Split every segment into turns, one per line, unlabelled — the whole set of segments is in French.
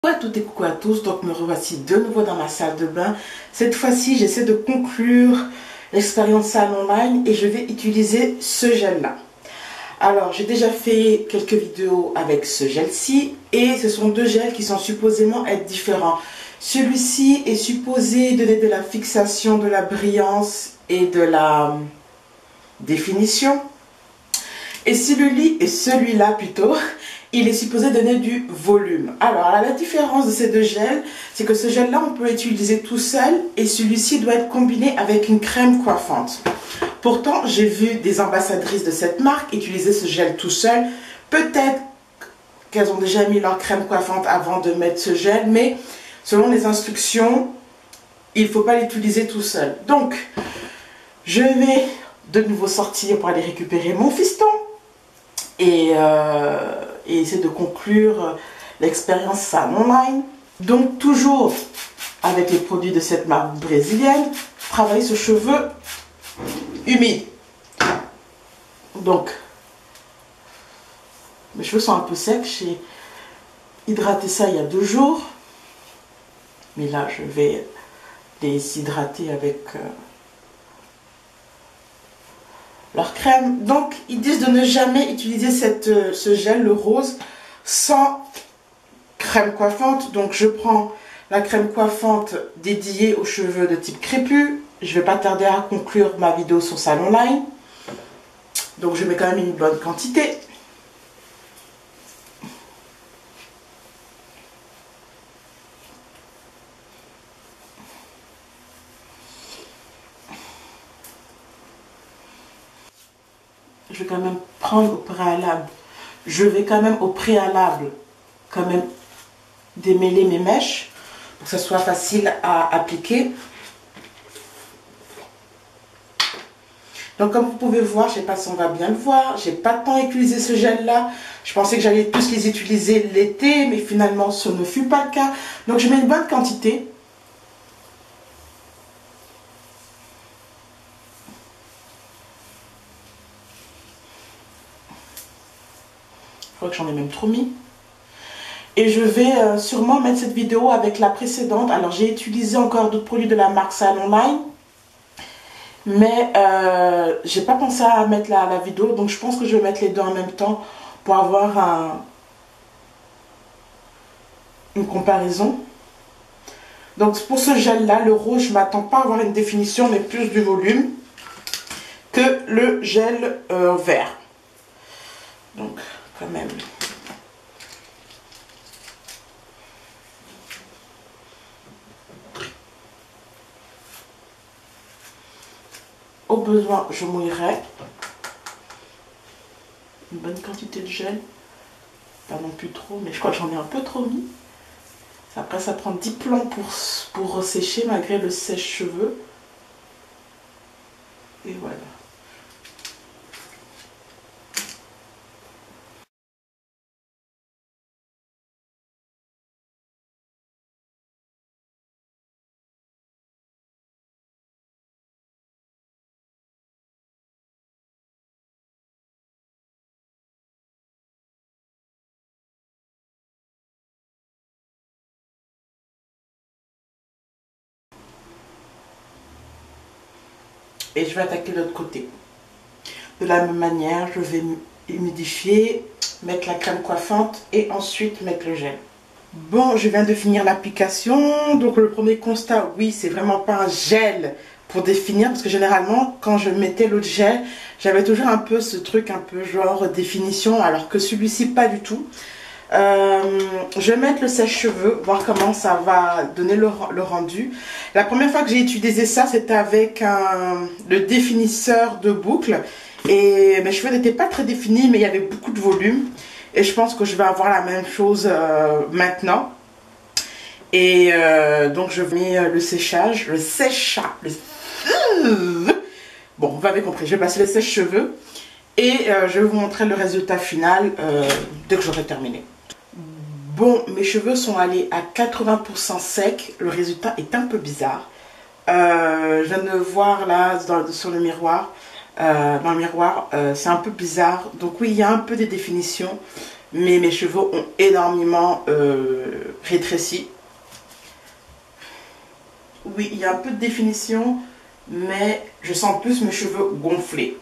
Coucou à toutes et coucou à tous, donc me revoici de nouveau dans ma salle de bain. Cette fois-ci, j'essaie de conclure l'expérience salle online et je vais utiliser ce gel-là. Alors, j'ai déjà fait quelques vidéos avec ce gel-ci et ce sont deux gels qui sont supposément être différents. Celui-ci est supposé donner de la fixation, de la brillance et de la définition. Et celui-là plutôt, il est supposé donner du volume. Alors, la différence de ces deux gels, c'est que ce gel-là, on peut l'utiliser tout seul et celui-ci doit être combiné avec une crème coiffante. Pourtant, j'ai vu des ambassadrices de cette marque utiliser ce gel tout seul. Peut-être qu'elles ont déjà mis leur crème coiffante avant de mettre ce gel, mais selon les instructions, il ne faut pas l'utiliser tout seul. Donc, je vais de nouveau sortir pour aller récupérer mon fiston et essayer de conclure l'expérience salle online. Donc toujours avec les produits de cette marque brésilienne, travailler ce cheveu humide. Donc mes cheveux sont un peu secs, j'ai hydraté ça il y a 2 jours, mais là je vais les hydrater avec leur crème. Donc ils disent de ne jamais utiliser ce gel, le rose, sans crème coiffante. Donc je prends la crème coiffante dédiée aux cheveux de type crépus. Je vais pas tarder à conclure ma vidéo sur salle online, donc je mets quand même une bonne quantité. Je vais quand même prendre au préalable, quand même démêler mes mèches pour que ça soit facile à appliquer. Donc comme vous pouvez voir, je ne sais pas si on va bien le voir, j'ai pas de temps à utiliser ce gel là. Je pensais que j'allais tous les utiliser l'été, mais finalement ce ne fut pas le cas. Donc je mets une bonne quantité. Je crois que j'en ai même trop mis. Et je vais sûrement mettre cette vidéo avec la précédente. Alors j'ai utilisé encore d'autres produits de la marque Salle Online, mais j'ai pas pensé à mettre la vidéo. Donc je pense que je vais mettre les deux en même temps pour avoir une comparaison. Donc pour ce gel là, le rose, je m'attends pas à avoir une définition mais plus du volume que le gel vert. Donc quand même. Au besoin, je mouillerai. Une bonne quantité de gel. Pas non plus trop, mais je crois que j'en ai un peu trop mis. Après, ça prend 10 plombs pour sécher malgré le sèche-cheveux. Et voilà. Et je vais attaquer l'autre côté. De la même manière, je vais humidifier, mettre la crème coiffante et ensuite mettre le gel. Bon, je viens de finir l'application. Donc le premier constat, oui, c'est vraiment pas un gel pour définir, parce que généralement, quand je mettais l'autre gel, j'avais toujours un peu ce truc un peu genre définition, alors que celui-ci, pas du tout. Je vais mettre le sèche-cheveux, voir comment ça va donner le rendu. La première fois que j'ai utilisé ça, c'était avec le définisseur de boucle. Et mes cheveux n'étaient pas très définis, mais il y avait beaucoup de volume. Et je pense que je vais avoir la même chose maintenant. Et donc je mets le séchage, bon, vous m'avez compris, je vais passer le sèche-cheveux. Et je vais vous montrer le résultat final dès que j'aurai terminé. Bon, mes cheveux sont allés à 80% secs. Le résultat est un peu bizarre. Je viens de voir là sur le miroir. Dans le miroir, c'est un peu bizarre. Donc oui, il y a un peu des définitions. mais mes cheveux ont énormément rétréci. Oui, il y a un peu de définition, mais je sens plus mes cheveux gonflés.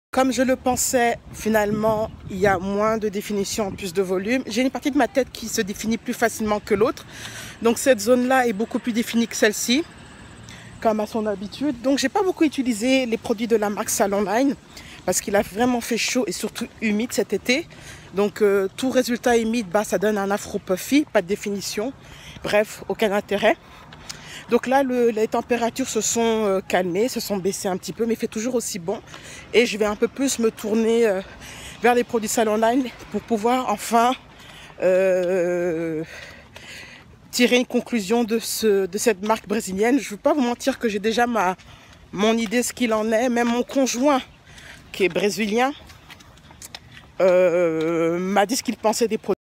Comme je le pensais, finalement, il y a moins de définition, plus de volume. J'ai une partie de ma tête qui se définit plus facilement que l'autre. Donc cette zone-là est beaucoup plus définie que celle-ci, comme à son habitude. Donc j'ai pas beaucoup utilisé les produits de la marque Salon Line parce qu'il a vraiment fait chaud et surtout humide cet été. Donc tout résultat humide, bah, ça donne un afro puffy, pas de définition. Bref, aucun intérêt. Donc là, les températures se sont calmées, se sont baissées un petit peu, mais il fait toujours aussi bon. Et je vais un peu plus me tourner vers les produits Salon Line pour pouvoir enfin tirer une conclusion de cette marque brésilienne. Je ne veux pas vous mentir que j'ai déjà mon idée ce qu'il en est. Même mon conjoint, qui est brésilien, m'a dit ce qu'il pensait des produits.